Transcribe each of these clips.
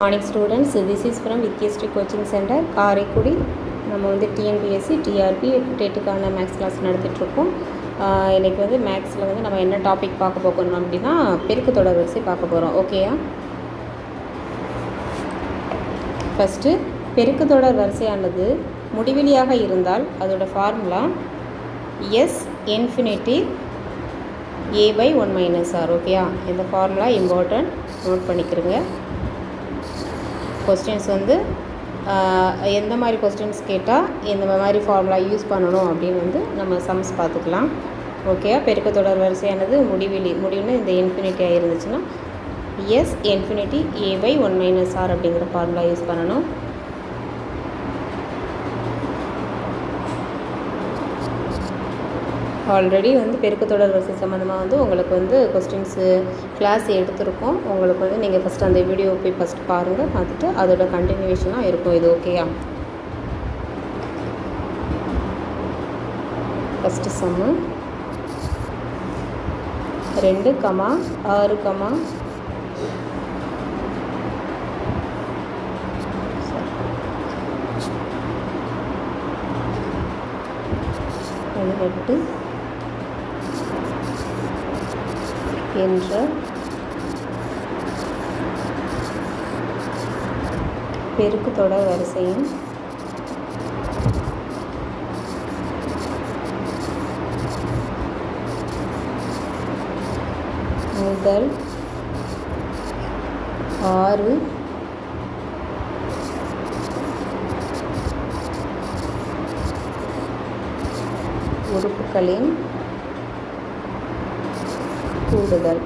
Morning students, this is from Vidyasri Coaching Center, Karaikudi. நம்ம வந்து TNPSC TRP டெட்டுக்கான maths class நடத்திட்டுருக்கோம். இன்றைக்கி வந்து மேக்ஸில் வந்து நம்ம என்ன டாபிக் பார்க்க போகணும் அப்படின்னா பெருக்கு தொடர் வரிசை பார்க்க போகிறோம். ஓகேயா? ஃபஸ்ட்டு பெருக்கு தொடர் வரிசையானது முடிவிலியாக இருந்தால் அதோட formula S infinity a/1 - r. ஓகேயா? இந்த ஃபார்முலா இம்பார்ட்டன்ட், நோட் பண்ணிக்கிறங்க. கொஸ்டின்ஸ் வந்து எந்த மாதிரி கொஸ்டின்ஸ் கேட்டால் எந்த மாதிரி ஃபார்முலா யூஸ் பண்ணணும் அப்படின்னு வந்து நம்ம சம்ஸ் பார்த்துக்கலாம். ஓகே, பெருக்க தொடர் வரிசையானது முடிவுன்னு இந்த இன்ஃபினிட்டியாக இருந்துச்சுன்னா எஸ் இன்ஃபினிட்டி a/1 - r அப்படிங்கிற ஃபார்முலா யூஸ் பண்ணணும். ஆல்ரெடி வந்து பெருக்கு தொடர் வரிசை சம்மந்தமாக வந்து உங்களுக்கு வந்து கொஸ்டின்ஸு கிளாஸ் எடுத்துருக்கோம். உங்களுக்கு வந்து நீங்கள் ஃபஸ்ட்டு அந்த வீடியோ போய் ஃபஸ்ட்டு பாருங்கள். பார்த்துட்டு அதோட கண்டினியூஷனாக இருக்கும் இது. ஓகேயா? ஃபஸ்ட்டு சம்மு 2, 6, 8 என்ற பெருக்கு தொடர் வரிசையின் முதல் 6 உறுப்புகளின் கூடுதல்.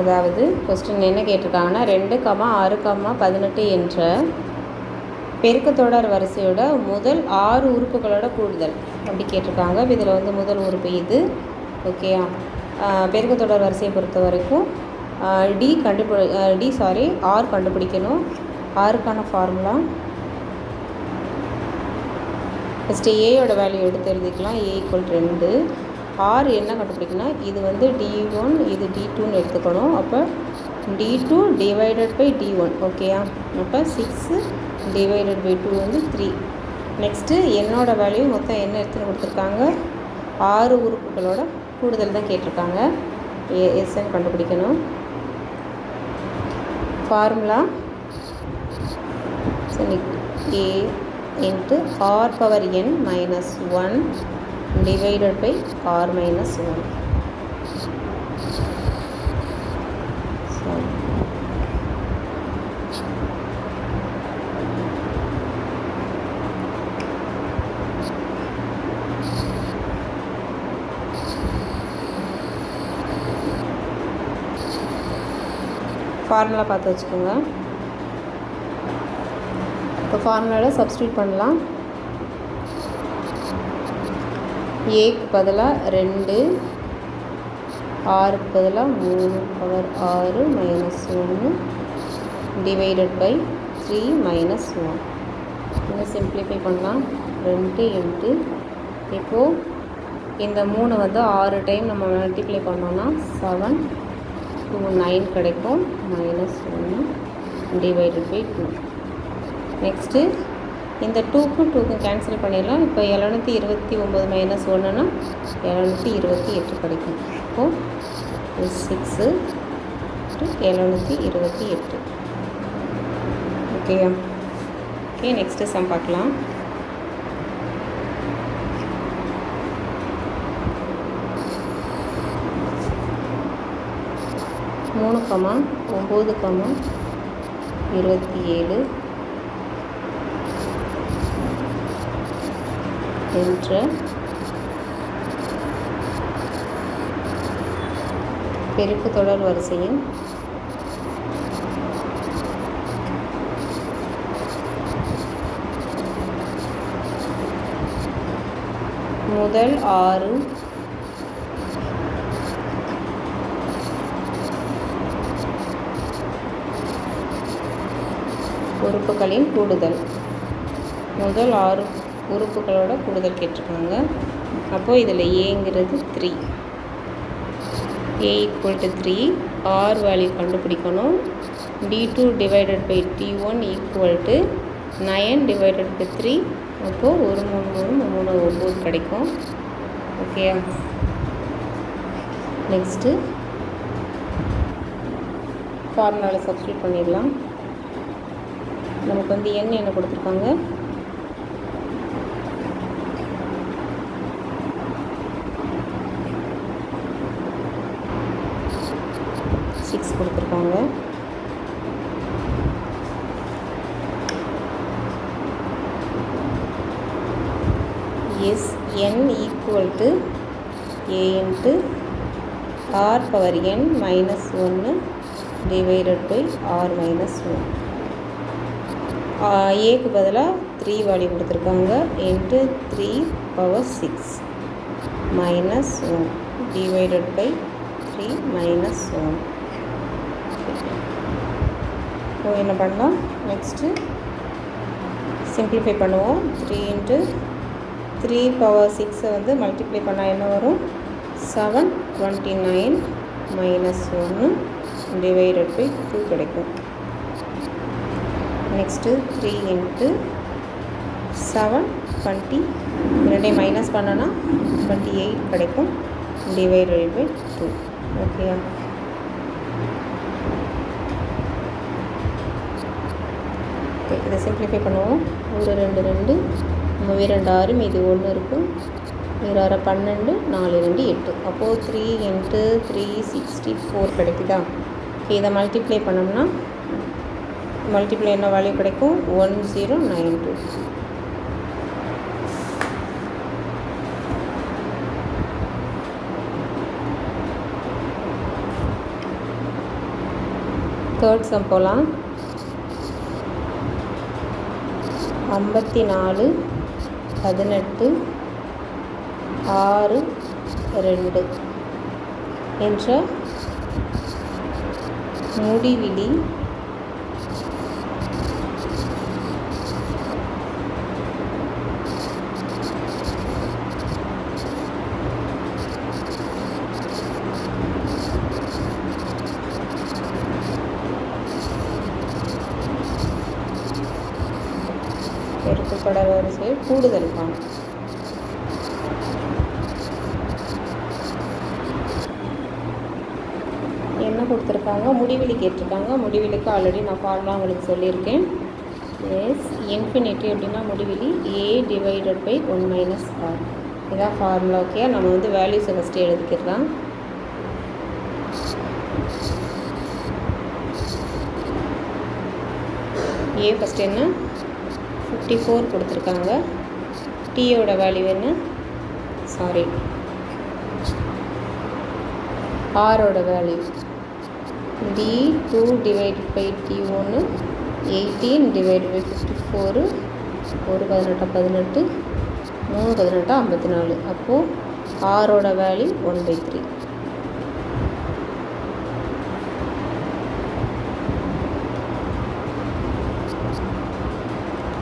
அதாவது கொஸ்டின் என்ன கேட்டிருக்காங்கன்னா 2, 6, 18 என்ற பெருக்கு தொடர் வரிசையோட முதல் 6 உறுப்புகளோட கூடுதல் அப்படி கேட்டிருக்காங்க. இதில் வந்து முதல் உறுப்பு இது. ஓகேயா? பெருக்கு தொடர் வரிசையை பொறுத்த வரைக்கும் ஆர் கண்டுபிடிக்கணும். ஆருக்கான ஃபார்முலா ஃபஸ்ட்டு ஏயோட வேல்யூ எடுத்து எழுதிக்கலாம். a = 2. ஆர் என்ன கண்டுபிடிக்கணும்னா இது வந்து d1 இது d2ன்னு எடுத்துக்கணும். அப்போ d2 / d1. ஓகேயா? அப்போ 6 / 2 வந்து 3. நெக்ஸ்ட்டு என்னோட வேல்யூ மொத்தம் என்ன எடுத்துன்னு கொடுத்துருக்காங்க? 6 உறுப்புகளோட கூடுதல் தான் கேட்டிருக்காங்க. எஸ்ன்னு கண்டுபிடிக்கணும். Formula a into r power n minus 1 divided by r minus 1. Formula பார்த்து வச்சுக்கோங்க. இப்போ ஃபார்முலாவில் சப்ஸ்டியூட் பண்ணலாம். ஏக்கு பதிலாக 2, ஆறுக்கு பதிலாக 3 பவர் 6 - 1 டிவைடட் பை 3 - 1. இன்னும் சிம்பிளிஃபை பண்ணலாம். 2 இன்ட்டு இப்போது இந்த 3 வந்து 6 டைம் நம்ம மல்டிப்ளை பண்ணோன்னா 7, 2, 9 கிடைக்கும். -1 டிவைடட் பை 2. நெக்ஸ்ட்டு இந்த 2க்கும் 2க்கும் கேன்சல் பண்ணிடலாம். இப்போ 729 - 1ன்னா 728 கிடைக்கும். இப்போது 6 728. ஓகேயா? ஓகே, நெக்ஸ்ட்டு சம் பார்க்கலாம். மூணு 9, 27 என்ற பெருக்கு தொடர் வரிசையின் முதல் 6 உறுப்புகளின் கூடுதல். முதல் 6 உறுப்புகளோட கூடுதல் கேட்டிருக்காங்க. அப்போது இதில் ஏங்கிறது 3. a = 3 ஆர் வேல்யூ கண்டுபிடிக்கணும். d2 divided by t1 equal to 9 divided by 3. அப்போது 1 3 3 3 9 கிடைக்கும். ஓகேயா? நெக்ஸ்ட்டு ஃபார்முலாவில் சப்ஸ்டியூட் பண்ணிடலாம். நமக்கு வந்து என்ன கொடுத்துருக்காங்க, 6 கொடுத்துருக்காங்க. S n equal to a into r power n minus 1 divided by r minus 1. ஏக்கு பதிலாக 3 வேல்யூ கொடுத்துருக்காங்க. Into 3 power 6 minus 1 divided by 3 minus 1. So என்ன பண்ணலாம், நெக்ஸ்ட்டு சிம்பிளிஃபை பண்ணுவோம். 3 இன்ட்டு 3 பவர் 6 வந்து மல்டிப்ளை பண்ணால் என்ன வரும், 729 மைனஸ் 1 டிவைடட் பை 2 கிடைக்கும். நெக்ஸ்ட்டு 3 இன்ட்டு 7 20, ரெண்டையும் மைனஸ் பண்ணனா 28 கிடைக்கும் டிவைடட் பை 2. ஓகேயா? ஓகே, இதை சிம்பிளிஃபை பண்ணுவோம். 1 2 2 2 6 மீதி 1 இருக்கும். 6 12 4 2 8. அப்போது 3 இன்ட்டு 3 64 கிடைக்குதா? இதை மல்டிப்ளை பண்ணோம்னா மல்டிப்ளை என்ன வேல்யூ கிடைக்கும், 1092. தேர்ட் சம் போகலாம். 54 18 6 2 என்ற முடிவிலி பெருக்கப்பட வரிசை கூடுதல் காணும். என்ன கொடுத்துருக்காங்க, முடிவிலி கேட்டிருக்காங்க. முடிவிலிக்கு ஆல்ரெடி நான் ஃபார்முலா உங்களுக்கு சொல்லியிருக்கேன். எஸ் இன்ஃபினிட்டி அப்படின்னா முடிவிலி a divided by 1 minus r. இதான் ஃபார்முலா. ஓகே, நம்ம வந்து வேல்யூஸை ஃபஸ்ட்டு எழுதிக்கிறலாம். a ஃபஸ்ட்டு என்ன 54 கொடுத்துருக்காங்க. டீயோட வேல்யூ என்ன, சாரி ஆரோட value d2 divided by t1 18 divided by 54. 1 18 18 3 18 54. அப்போது ஆரோட வேல்யூ 1/3.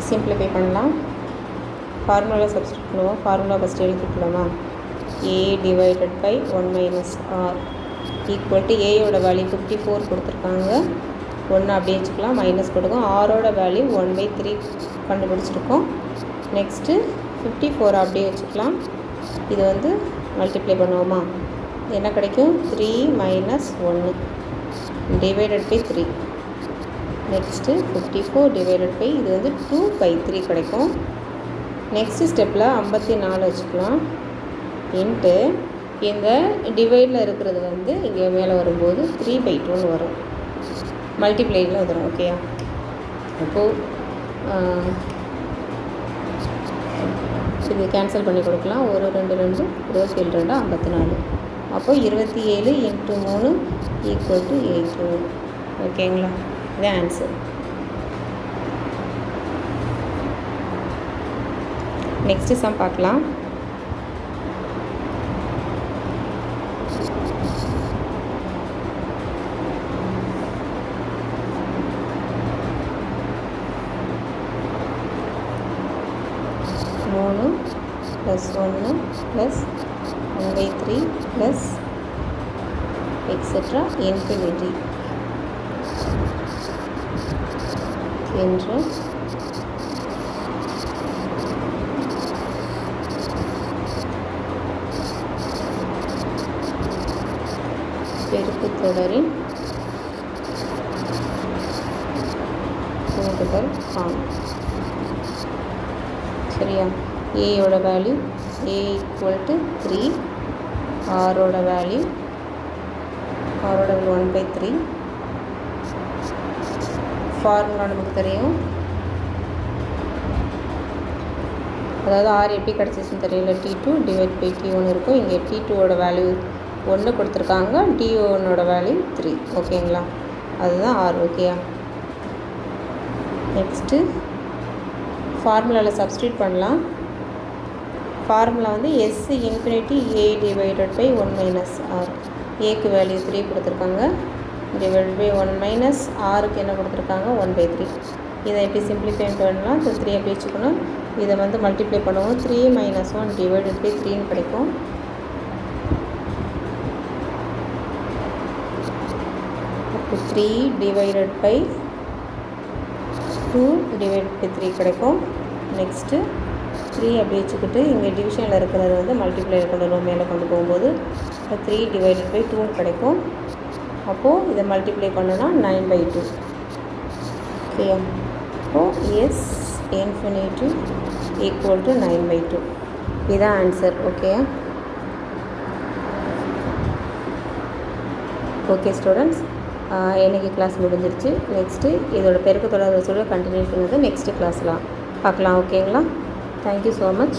சிம்பிளிஃபை பண்ணலாம். ஃபார்முலா சப்ஸ்டியூட் பண்ணுவோம். ஃபார்முலா ஃபஸ்ட்டு எழுதிக்கலாமா, a divided by 1 minus r equal to ஏயோட வேல்யூ 54 கொடுத்துருக்காங்க. 1 அப்படியே வச்சுக்கலாம், மைனஸ் கொடுக்கும். ஆரோட வேல்யூ 1/3 கண்டுபிடிச்சிருக்கோம். நெக்ஸ்ட்டு 54 அப்படியே வச்சுக்கலாம். இது வந்து மல்டிப்ளை பண்ணுவோமா, என்ன கிடைக்கும், 3 minus 1 divided by 3. Next 54 divided by இது வந்து 2/3 கிடைக்கும். நெக்ஸ்ட்டு ஸ்டெப்பில் 54 வச்சுக்கலாம். இன்ட்டு இந்த டிவைடில் இருக்கிறது வந்து இங்கே மேலே வரும்போது 3/2ன்னு வரும். மல்டிப்ளைடில் வந்துடும். ஓகேயா? அப்போது இது கேன்சல் பண்ணி கொடுக்கலாம். 1 2 2 27 2 54. அப்போது 27 × 3 ஈக்குவல் டு 8. ஓகேங்களா? இது ஆன்சர். நெக்ஸ்ட்டு சம் பார்க்கலாம். +1 + 1/3 + எக்ஸெட்ரா இன்ஃபினிட்டி என்ற பெருக்குத் தொடரின் கூடுதல் ஃபார்ம். சரியா? ஏயோட வேல்யூ ஏ ஈக்குவல் டு 3, ஆரோட வேல்யூ 1/3. ஃபார்முலா நமக்கு தெரியும், அதாவது ஆர் எப்படி கிடச்சிச்சுன்னு தெரியல, T2 டிவைட் பை T1 இருக்கும். இங்கே T2ஓட வேல்யூ 1 கொடுத்துருக்காங்க, T1ஓட வேல்யூ 3. ஓகேங்களா? அதுதான் ஆர். ஓகேயா? நெக்ஸ்ட்டு ஃபார்முலாவில் சப்ஸ்டியூட் பண்ணலாம். ஃபார்முலா வந்து S infinity A divided by 1 minus r. ஏக்கு வேல்யூ 3 கொடுத்துருக்காங்க, டிவைடட் பை 1 மைனஸ் ஆருக்கு என்ன கொடுத்துருக்காங்க 1/3. இதை எப்படி சிம்பிளிஃபை பண்ணலாம்? இந்த 3 எப்படி வச்சுக்கணும், இதை வந்து மல்டிப்ளை பண்ணுவோம். 3 - 1 டிவைடட் பை 3ன்னு கிடைக்கும். அப்போ 3 டிவைடட் பை 2 டிவைடட் பை 3 கிடைக்கும். நெக்ஸ்ட்டு 3 அப்படி வச்சுக்கிட்டு இங்கே டிவிஷனில் இருக்கிறது வந்து மல்டிப்ளை கொண்டு வரும், மேலே கொண்டு போகும்போது 3 டிவைடட் பை 2 கிடைக்கும். அப்போது இதை மல்டிப்ளை பண்ணோன்னா 9/2. ஓகேயா? அப்போது எஸ் இன்ஃபினிட்டி ஈக்குவல் டு 9/2. இதுதான் ஆன்சர். ஓகேயா? ஓகே ஸ்டூடெண்ட்ஸ், இன்றைக்கி கிளாஸ் முடிஞ்சிருச்சு. நெக்ஸ்ட்டு இதோட பெருக்கு தொடர் வரிசையோட கண்டினியூ பண்ணுறது நெக்ஸ்ட்டு கிளாஸில் பார்க்கலாம். ஓகேங்களா? Thank you so much.